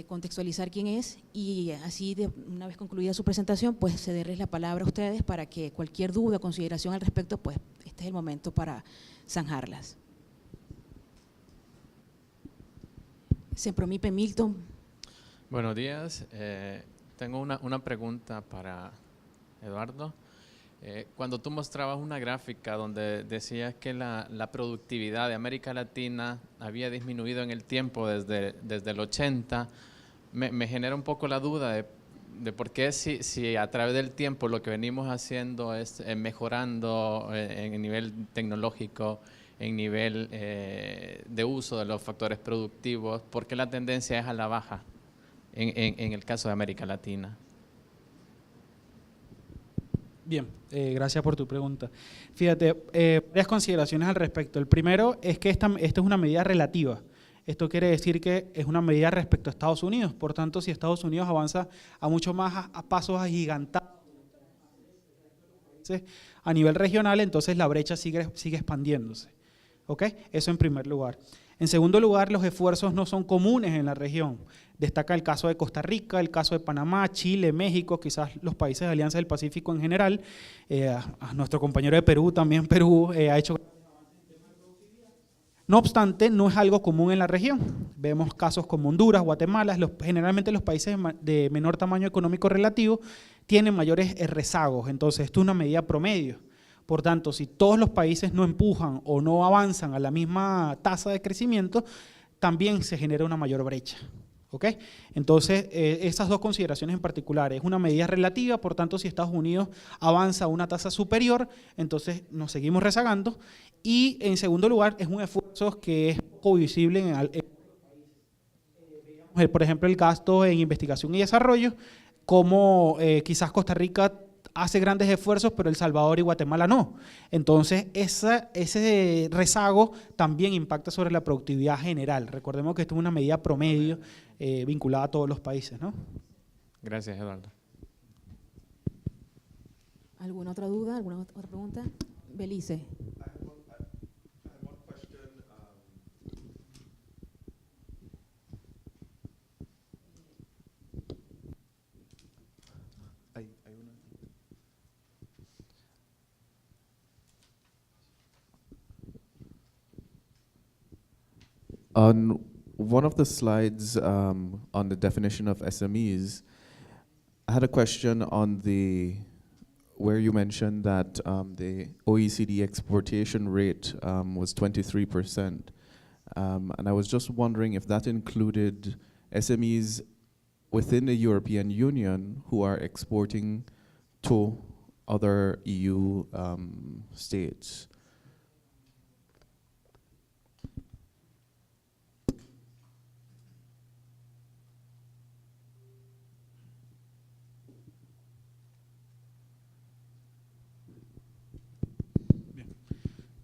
contextualizar quién es y así, una vez concluida su presentación, pues cederles la palabra a ustedes para que cualquier duda o consideración al respecto, pues este es el momento para zanjarlas. Sempromipe Milton. Buenos días. Tengo una pregunta para Eduardo. Cuando tú mostrabas una gráfica donde decías que la productividad de América Latina había disminuido en el tiempo desde el 80, me genera un poco la duda de por qué si a través del tiempo lo que venimos haciendo es mejorando en nivel tecnológico, en nivel de uso de los factores productivos, ¿por qué la tendencia es a la baja en el caso de América Latina? Bien, gracias por tu pregunta. Fíjate, varias consideraciones al respecto. El primero es que esta es una medida relativa. Esto quiere decir que es una medida respecto a Estados Unidos. Por tanto, si Estados Unidos avanza a mucho más a pasos agigantados a nivel regional, entonces la brecha sigue expandiéndose. ¿Ok? Eso en primer lugar. En segundo lugar, los esfuerzos no son comunes en la región. Destaca el caso de Costa Rica, el caso de Panamá, Chile, México, quizás los países de Alianza del Pacífico en general. A nuestro compañero de Perú, también Perú ha hecho... No obstante, no es algo común en la región. Vemos casos como Honduras, Guatemala, generalmente los países de menor tamaño económico relativo tienen mayores rezagos, entonces esto es una medida promedio. Por tanto, si todos los países no empujan o no avanzan a la misma tasa de crecimiento, también se genera una mayor brecha. ¿Ok? Entonces, esas dos consideraciones en particular, es una medida relativa, por tanto, si Estados Unidos avanza a una tasa superior, entonces nos seguimos rezagando. Y en segundo lugar, es un esfuerzo que es poco visible por ejemplo, el gasto en investigación y desarrollo, como quizás Costa Rica hace grandes esfuerzos, pero El Salvador y Guatemala no. Entonces, ese rezago también impacta sobre la productividad general. Recordemos que esto es una medida promedio vinculada a todos los países, ¿no? Gracias, Eduardo. ¿Alguna otra duda? ¿Alguna otra pregunta? Belice. On one of the slides on the definition of SMEs, I had a question on where you mentioned that the OECD exportation rate was 23%. And I was just wondering if that included SMEs within the European Union who are exporting to other EU states.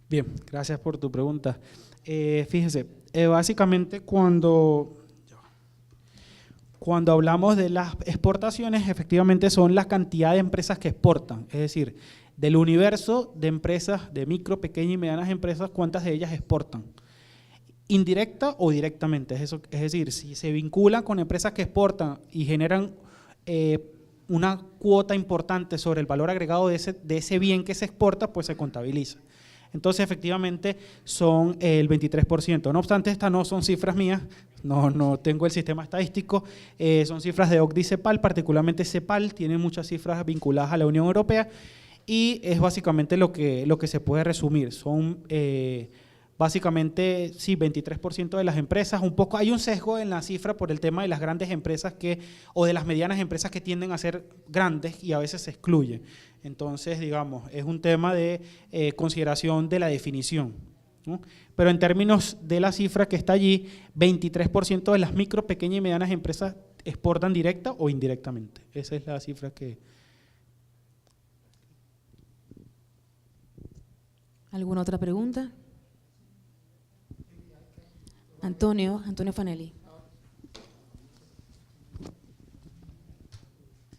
Bien, gracias por tu pregunta. Fíjese, básicamente cuando hablamos de las exportaciones, efectivamente son la cantidad de empresas que exportan, es decir, del universo de empresas, de micro, pequeñas y medianas empresas, ¿cuántas de ellas exportan? Indirecta o directamente, es decir, si se vinculan con empresas que exportan y generan una cuota importante sobre el valor agregado de ese bien que se exporta, pues se contabiliza. Entonces, efectivamente, son el 23%. No obstante, estas no son cifras mías, no tengo el sistema estadístico, son cifras de OCDE y CEPAL, particularmente CEPAL tiene muchas cifras vinculadas a la Unión Europea y es básicamente lo que se puede resumir. Son básicamente, sí, 23% de las empresas, un poco, hay un sesgo en la cifra por el tema de las grandes empresas o de las medianas empresas que tienden a ser grandes y a veces se excluyen. Entonces, digamos, es un tema de consideración de la definición, ¿no? Pero en términos de la cifra que está allí, 23% de las micro, pequeñas y medianas empresas exportan directa o indirectamente. Esa es la cifra que… ¿Alguna otra pregunta? Antonio Fanelli.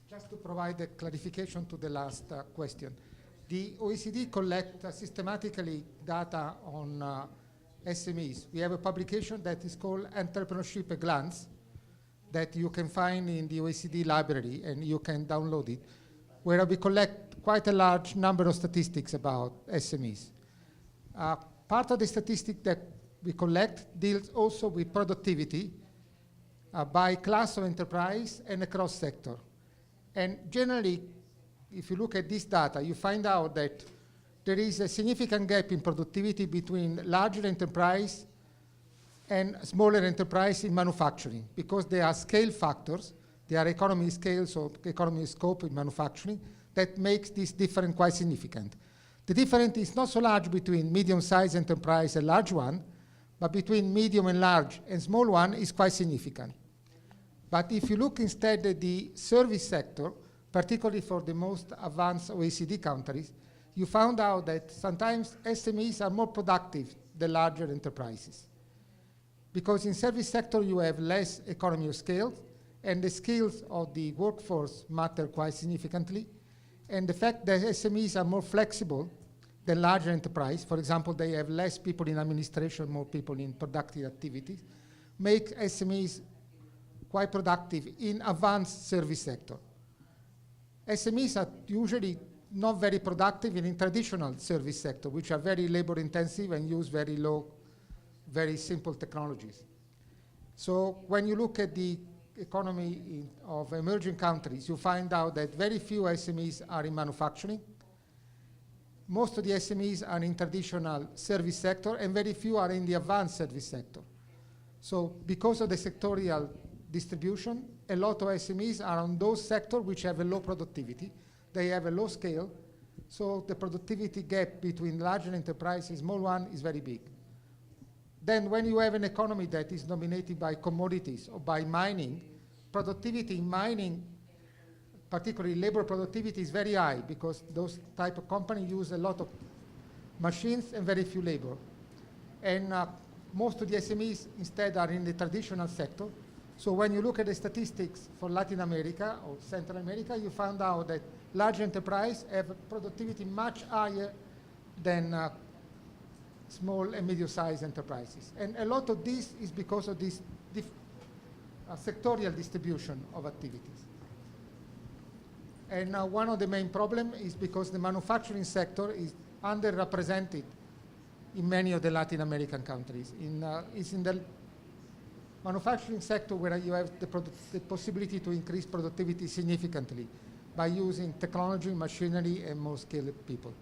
Just to provide a clarification to the last question. The OECD collects systematically data on SMEs. We have a publication that is called Entrepreneurship at Glance that you can find in the OECD library and you can download it, where we collect quite a large number of statistics about SMEs. Part of the statistic that we collect deals also with productivity by class of enterprise and across sector. And generally, if you look at this data, you find out that there is a significant gap in productivity between larger enterprise and smaller enterprise in manufacturing, because there are scale factors, there are economy scales or economy scope in manufacturing that makes this difference quite significant. The difference is not so large between medium-sized enterprise and large one, but between medium and large and small one is quite significant. But if you look instead at the service sector, particularly for the most advanced OECD countries, you found out that sometimes SMEs are more productive than larger enterprises. Because in service sector you have less economy of scale, and the skills of the workforce matter quite significantly, and the fact that SMEs are more flexible than larger enterprise. For example, they have less people in administration, more people in productive activities, make SMEs quite productive in advanced service sector. SMEs are usually not very productive in traditional service sector, which are very labor intensive and use very low, very simple technologies. So when you look at the economy of emerging countries, you find out that very few SMEs are in manufacturing. Most of the SMEs are in traditional service sector, and very few are in the advanced service sector. So because of the sectorial distribution, a lot of SMEs are on those sectors which have a low productivity. They have a low scale, so the productivity gap between larger enterprises and small one is very big. Then when you have an economy that is dominated by commodities or by mining, productivity in mining, particularly labor productivity, is very high because those type of companies use a lot of machines and very few labor. And most of the SMEs instead are in the traditional sector. So when you look at the statistics for Latin America or Central America, you found out that large enterprises have productivity much higher than small and medium-sized enterprises. And a lot of this is because of this sectorial distribution of activities. And one of the main problems is because the manufacturing sector is underrepresented in many of the Latin American countries. It's in the manufacturing sector where you have the possibility to increase productivity significantly by using technology, machinery, and more skilled people.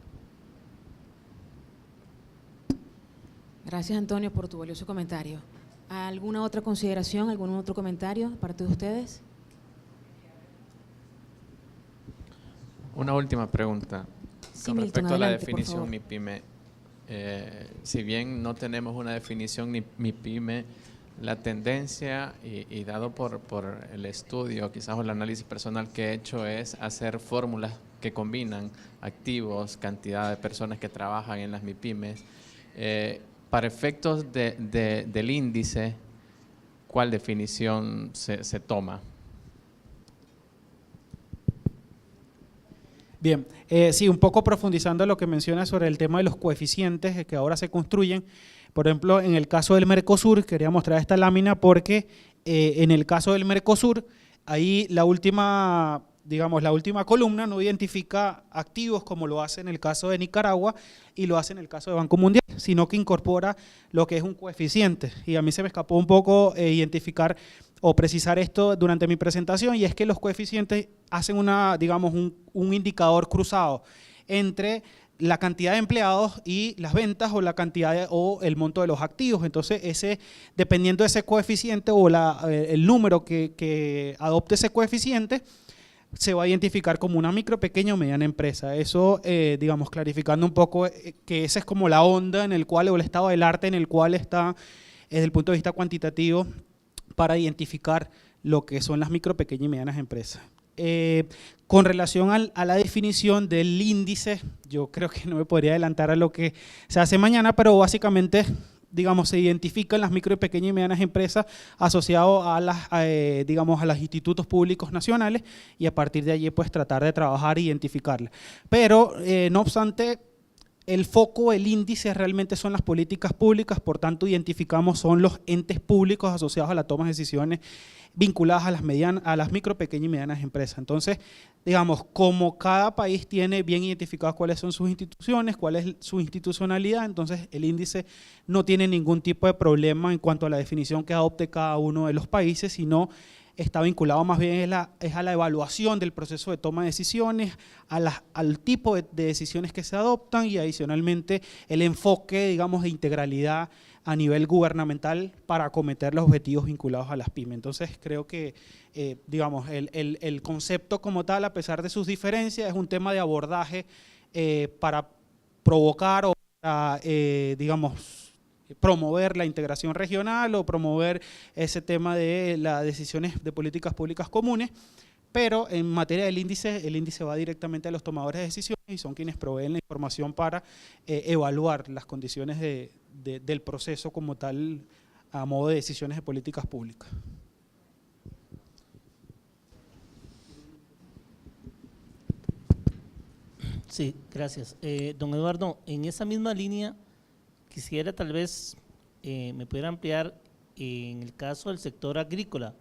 Gracias, Antonio, por tu valioso comentario. ¿Alguna otra consideración, algún otro comentario de parte de ustedes? Una última pregunta. Sí, Con Milton, respecto a la adelante, por definición favor. MIPYME, si bien no tenemos una definición ni MIPYME, la tendencia, y dado por el estudio, quizás o el análisis personal que he hecho, es hacer fórmulas que combinan activos, cantidad de personas que trabajan en las MIPYMES. Para efectos del índice, ¿cuál definición se toma? Bien, sí, un poco profundizando lo que menciona sobre el tema de los coeficientes que ahora se construyen. Por ejemplo, en el caso del Mercosur, quería mostrar esta lámina porque en el caso del Mercosur, ahí la última columna no identifica activos como lo hace en el caso de Nicaragua y lo hace en el caso de Banco Mundial, sino que incorpora lo que es un coeficiente. Y a mí se me escapó un poco identificar o precisar esto durante mi presentación, y es que los coeficientes hacen un indicador cruzado entre la cantidad de empleados y las ventas o la cantidad o el monto de los activos. Entonces, dependiendo de ese coeficiente o el número que adopte ese coeficiente, se va a identificar como una micro, pequeña o mediana empresa. Eso, clarificando un poco que esa es como la onda en el cual, o el estado del arte en el cual está, desde el punto de vista cuantitativo, para identificar lo que son las micro, pequeñas y medianas empresas. Con relación a la definición del índice, yo creo que no me podría adelantar a lo que se hace mañana, pero básicamente, se identifican las micro, pequeñas y medianas empresas asociadas a los institutos públicos nacionales, y a partir de allí pues tratar de trabajar e identificarlas. Pero no obstante, el foco del índice realmente son las políticas públicas, por tanto identificamos son los entes públicos asociados a la toma de decisiones vinculadas a las micro, pequeñas y medianas empresas. Entonces, como cada país tiene bien identificados cuáles son sus instituciones, cuál es su institucionalidad, entonces el índice no tiene ningún tipo de problema en cuanto a la definición que adopte cada uno de los países, sino está vinculado más bien a la evaluación del proceso de toma de decisiones, al tipo de decisiones que se adoptan, y adicionalmente el enfoque, de integralidad a nivel gubernamental para acometer los objetivos vinculados a las pymes. Entonces creo que el concepto como tal, a pesar de sus diferencias, es un tema de abordaje para provocar o para, promover la integración regional o promover ese tema de las decisiones de políticas públicas comunes, pero en materia del índice, el índice va directamente a los tomadores de decisiones y son quienes proveen la información para evaluar las condiciones del proceso como tal a modo de decisiones de políticas públicas. Sí, gracias. Don Eduardo, en esa misma línea, quisiera tal vez me pudiera ampliar en el caso del sector agrícola,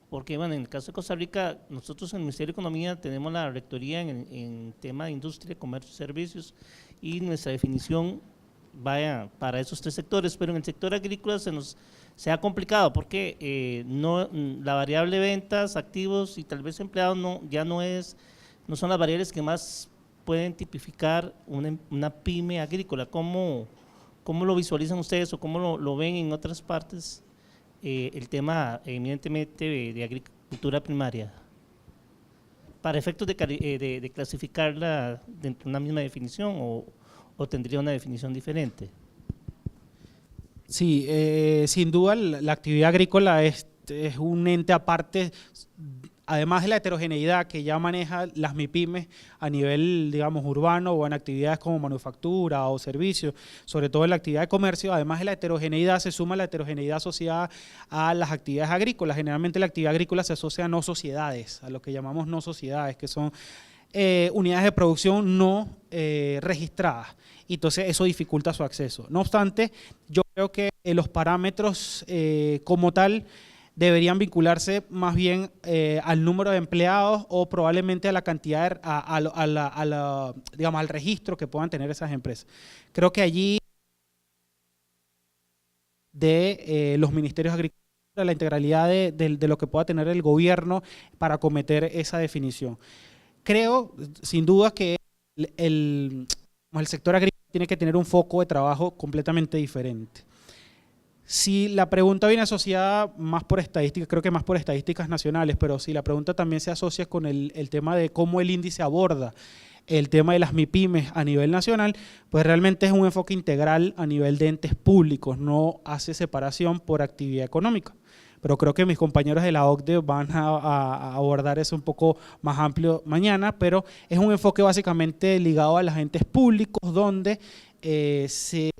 porque bueno, en el caso de Costa Rica, nosotros en el Ministerio de Economía tenemos la rectoría en tema de industria, comercio y servicios, y nuestra definición vaya para esos tres sectores, pero en el sector agrícola se ha complicado porque la variable ventas, activos y tal vez empleados no son las variables que más pueden tipificar una pyme agrícola. ¿Cómo lo visualizan ustedes o cómo lo ven en otras partes el tema evidentemente de agricultura primaria? Para efectos de clasificarla dentro de una misma definición o tendría una definición diferente. Sí, sin duda la actividad agrícola es un ente aparte, además de la heterogeneidad que ya maneja las MIPYMES a nivel, digamos, urbano o en actividades como manufactura o servicios, sobre todo en la actividad de comercio. Además de la heterogeneidad se suma la heterogeneidad asociada a las actividades agrícolas. Generalmente la actividad agrícola se asocia a no sociedades, a lo que llamamos no sociedades, que son unidades de producción no registradas, y entonces eso dificulta su acceso. No obstante, yo creo que los parámetros como tal deberían vincularse más bien al número de empleados o probablemente a la cantidad, digamos, al registro que puedan tener esas empresas. Creo que allí de los ministerios agrícolas, la integralidad de lo que pueda tener el gobierno para acometer esa definición. Creo, sin duda, que el sector agrícola tiene que tener un foco de trabajo completamente diferente. Si la pregunta viene asociada más por estadísticas, creo que más por estadísticas nacionales, pero si la pregunta también se asocia con el tema de cómo el índice aborda el tema de las MIPYMES a nivel nacional, pues realmente es un enfoque integral a nivel de entes públicos, no hace separación por actividad económica. Pero creo que mis compañeros de la OCDE van a abordar eso un poco más amplio mañana, pero es un enfoque básicamente ligado a los entes públicos donde se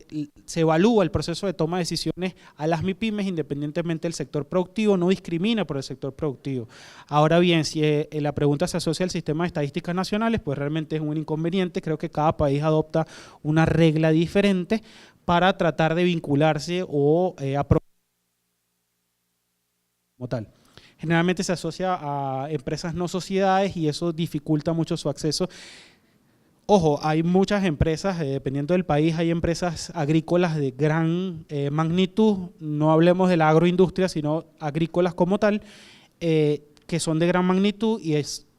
evalúa el proceso de toma de decisiones a las MIPYMES independientemente del sector productivo, no discrimina por el sector productivo. Ahora bien, si la pregunta se asocia al sistema de estadísticas nacionales, pues realmente es un inconveniente. Creo que cada país adopta una regla diferente para tratar de vincularse o aprobar como tal. Generalmente se asocia a empresas no sociedades y eso dificulta mucho su acceso. Ojo, hay muchas empresas, dependiendo del país, hay empresas agrícolas de gran magnitud, no hablemos de la agroindustria, sino agrícolas como tal, que son de gran magnitud y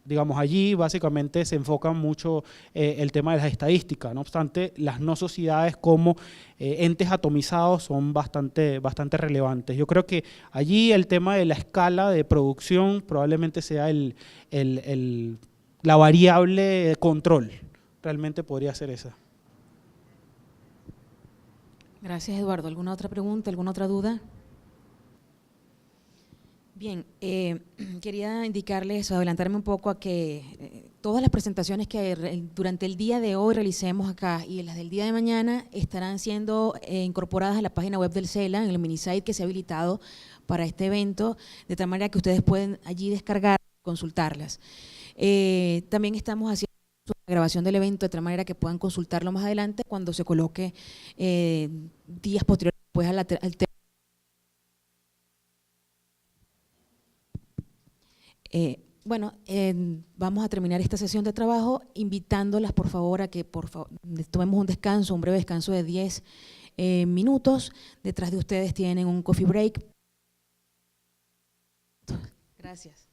digamos, allí básicamente se enfoca mucho el tema de las estadísticas. No obstante, las no sociedades como entes atomizados son bastante relevantes. Yo creo que allí el tema de la escala de producción probablemente sea la variable de control. Realmente podría ser esa. Gracias, Eduardo. ¿Alguna otra pregunta, alguna otra duda? Bien, quería indicarles o adelantarme un poco a que todas las presentaciones que durante el día de hoy realicemos acá y las del día de mañana estarán siendo incorporadas a la página web del CELA, en el minisite que se ha habilitado para este evento, de tal manera que ustedes pueden allí descargar, consultarlas. También estamos haciendo la grabación del evento de tal manera que puedan consultarlo más adelante cuando se coloque días posteriores después al bueno, vamos a terminar esta sesión de trabajo invitándolas por favor a que tomemos un descanso, un breve descanso de 10 minutos. Detrás de ustedes tienen un coffee break. Gracias.